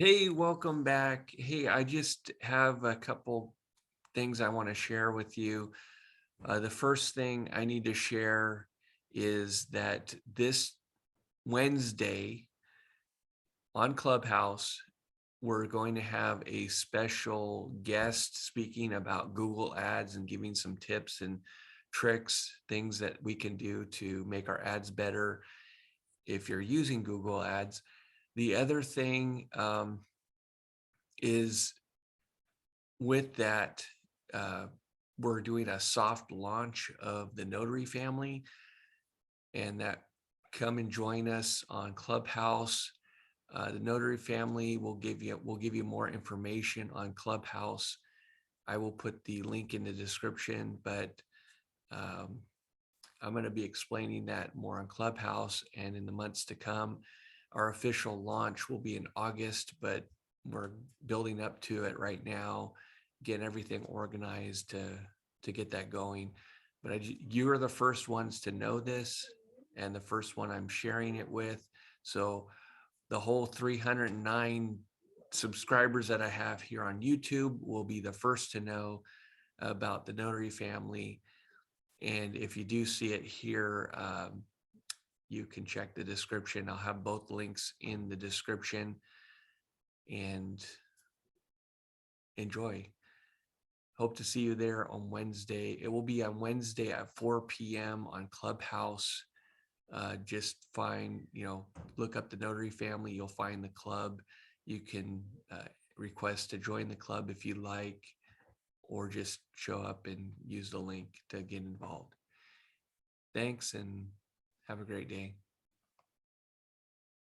Hey, welcome back. Hey, I just have a couple things I want to share with you. The first thing I need to share is that this Wednesday on Clubhouse, we're going to have a special guest speaking about Google Ads and giving some tips and tricks, things that we can do to make our ads better if you're using Google Ads. The other thing is with that, uh, we're doing a soft launch of the Notary family, and that come and join us on Clubhouse. The Notary family will give you more information on Clubhouse. I will put the link in the description, but um, I'm going to be explaining that more on Clubhouse and in the months to come. Our official launch will be in August, but we're building up to it right now, getting everything organized to get that going. But you are the first ones to know this, and the first one I'm sharing it with. So the whole 309 subscribers that I have here on YouTube will be the first to know about the Notary family. And if you do see it here, you can check the description. I'll have both links in the description, and enjoy. Hope to see you there on Wednesday. It will be on Wednesday at 4 p.m. on Clubhouse. Just look up the Notary family. You'll find the club. You can request to join the club if you like, or just show up and use the link to get involved. Thanks and have a great day.